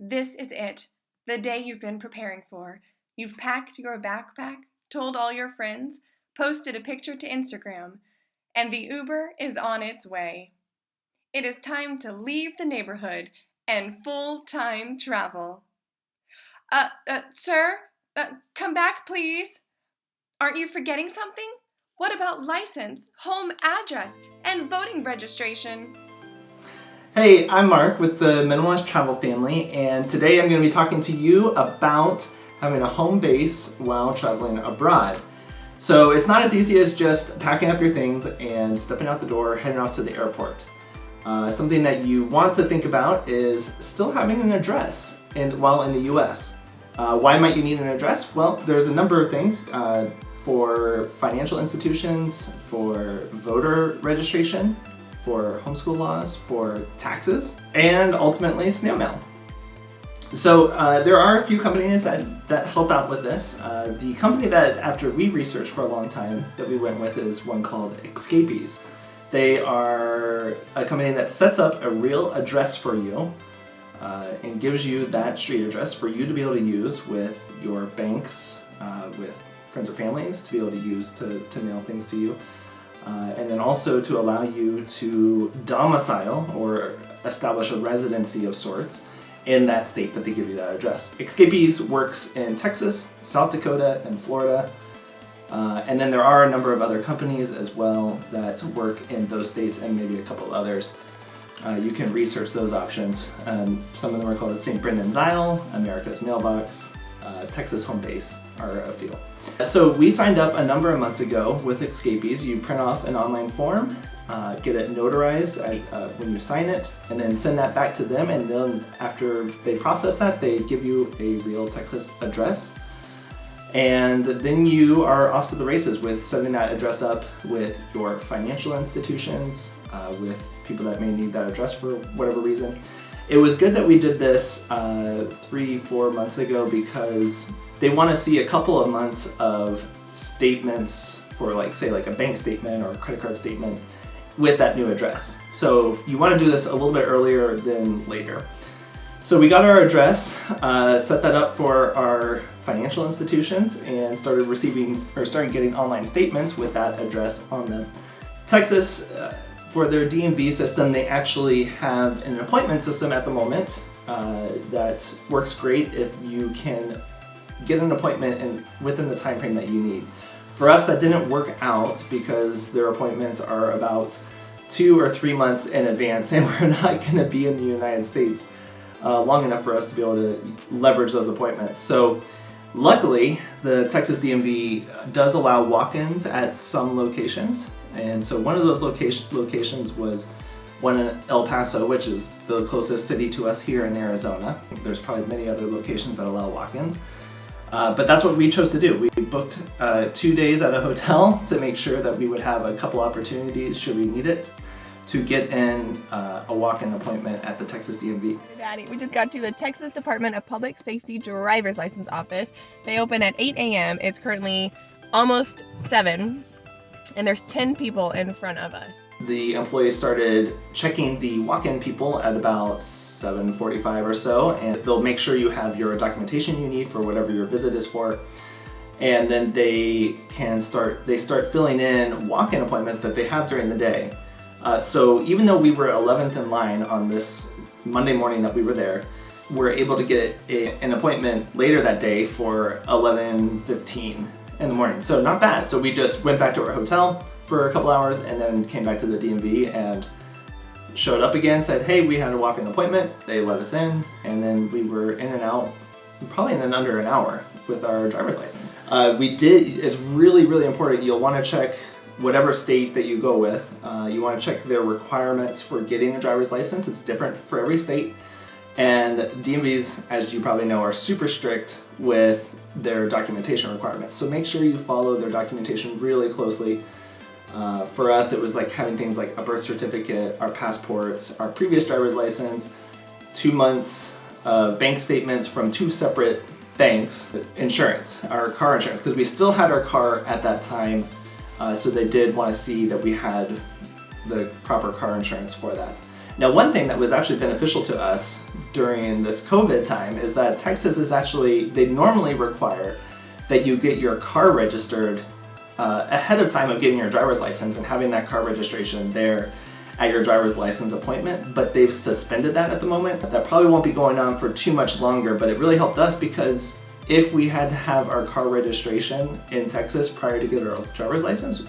This is it, the day you've been preparing for. You've packed your backpack, told all your friends, posted a picture to Instagram, and the Uber is on its way. It is time to leave the neighborhood and full-time travel. Sir, come back, please. Aren't you forgetting something? What about license, home address, and voting registration? Hey, I'm Mark with the Minimalist Travel Family, and today I'm going to be talking to you about having a home base while traveling abroad. So it's not as easy as just packing up your things and stepping out the door, heading off to the airport. Something that you want to think about is still having an address while in the US. Why might you need an address? Well, there's a number of things for financial institutions, for voter registration, for homeschool laws, for taxes, and ultimately snail mail. So there are a few companies that help out with this. The company that, after we researched for a long time, that we went with is one called Escapees. They are a company that sets up a real address for you and gives you that street address for you to be able to use with your banks, with friends or families, to be able to use to mail things to you. And then also to allow you to domicile or establish a residency of sorts in that state that they give you that address. Escapees works in Texas, South Dakota, and Florida. And then there are a number of other companies as well that work in those states and maybe a couple others. You can research those options. Some of them are called St. Brendan's Isle, America's Mailbox, Texas Home Base are a few. So we signed up a number of months ago with Escapees. You print off an online form, get it notarized when you sign it, and then send that back to them, and then after they process that, they give you a real Texas address. And then you are off to the races with setting that address up with your financial institutions, with people that may need that address for whatever reason. It was good that we did this 3-4 months ago because they want to see a couple of months of statements for, like, say, like a bank statement or a credit card statement with that new address. So you want to do this a little bit earlier than later. So we got our address, set that up for our financial institutions, and started getting online statements with that address on them. Texas, for their DMV system, they actually have an appointment system at the moment that works great if you can get an appointment within the time frame that you need. For us, that didn't work out because their appointments are about 2 or 3 months in advance, and we're not going to be in the United States long enough for us to be able to leverage those appointments. So luckily, the Texas DMV does allow walk-ins at some locations. And so one of those locations was one in El Paso, which is the closest city to us here in Arizona. There's probably many other locations that allow walk-ins. But that's what we chose to do. We booked 2 days at a hotel to make sure that we would have a couple opportunities, should we need it, to get in a walk-in appointment at the Texas DMV. Daddy, we just got to the Texas Department of Public Safety driver's license office. They open at 8 a.m. It's currently almost 7, and there's 10 people in front of us. The employees started checking the walk-in people at about 7:45 or so, and they'll make sure you have your documentation you need for whatever your visit is for. And then they start filling in walk-in appointments that they have during the day. So even though we were 11th in line on this Monday morning that we were there, we're able to get an appointment later that day for 11:15 in the morning. So not bad. So we just went back to our hotel for a couple hours and then came back to the DMV and showed up again, said, hey, we had a walk-in appointment. They let us in, and then we were in and out probably in under an hour with our driver's license. It's really, really important. You'll want to check whatever state that you go with. You want to check their requirements for getting a driver's license. It's different for every state. And DMVs, as you probably know, are super strict with their documentation requirements. So make sure you follow their documentation really closely. For us, it was like having things like a birth certificate, our passports, our previous driver's license, 2 months of bank statements from 2 separate banks, insurance, our car insurance, because we still had our car at that time. So they did want to see that we had the proper car insurance for that. Now, one thing that was actually beneficial to us during this COVID time is that Texas is actually, they normally require that you get your car registered ahead of time of getting your driver's license and having that car registration there at your driver's license appointment, but they've suspended that at the moment. That probably won't be going on for too much longer, but it really helped us because if we had to have our car registration in Texas prior to get our driver's license,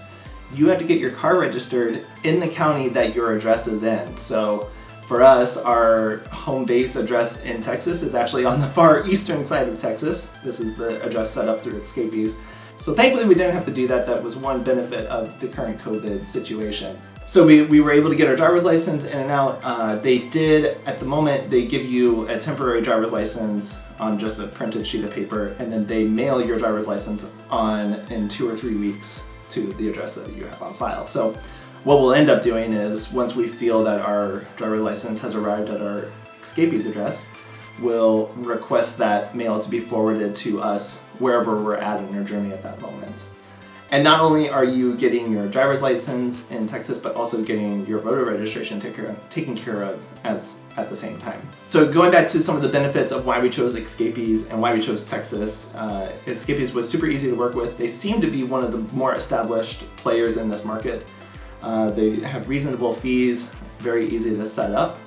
you had to get your car registered in the county that your address is in. So for us, our home base address in Texas is actually on the far eastern side of Texas. This is the address set up through Escapees. So thankfully we didn't have to do that. That was one benefit of the current COVID situation. So we were able to get our driver's license in and out. They did, at the moment, they give you a temporary driver's license on just a printed sheet of paper, and then they mail your driver's license in 2 or 3 weeks to the address that you have on file. So what we'll end up doing is, once we feel that our driver's license has arrived at our Escapees address, we'll request that mail to be forwarded to us wherever we're at in our journey at that moment. And not only are you getting your driver's license in Texas, but also getting your voter registration taken care of at the same time. So going back to some of the benefits of why we chose Escapees and why we chose Texas, Escapees was super easy to work with. They seem to be one of the more established players in this market. They have reasonable fees, very easy to set up.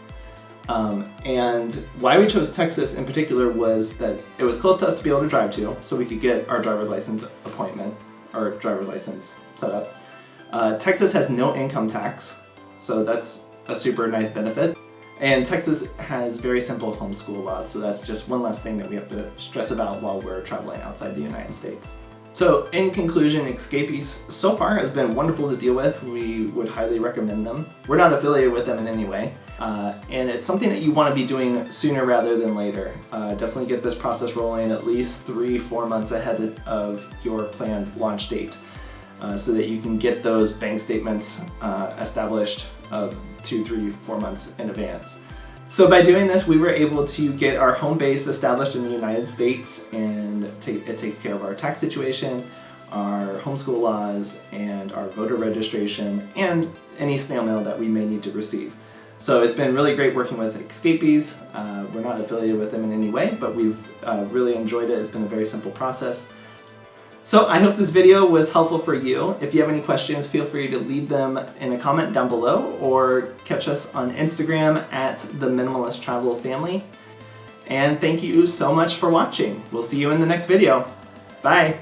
And why we chose Texas in particular was that it was close to us to be able to drive to, so we could get our driver's license appointment, or driver's license set up. Texas has no income tax, so that's a super nice benefit. And Texas has very simple homeschool laws, so that's just one less thing that we have to stress about while we're traveling outside the United States. So in conclusion, Escapees so far has been wonderful to deal with. We would highly recommend them. We're not affiliated with them in any way. And it's something that you want to be doing sooner rather than later. Definitely get this process rolling at least 3-4 months ahead of your planned launch date so that you can get those bank statements established of 2-3-4 months in advance. So by doing this, we were able to get our home base established in the United States, and it takes care of our tax situation, our homeschool laws, and our voter registration, and any snail mail that we may need to receive. So it's been really great working with Escapees. We're not affiliated with them in any way, but we've really enjoyed it. It's been a very simple process. So I hope this video was helpful for you. If you have any questions, feel free to leave them in a comment down below or catch us on Instagram at The Minimalist Travel Family. And thank you so much for watching. We'll see you in the next video. Bye.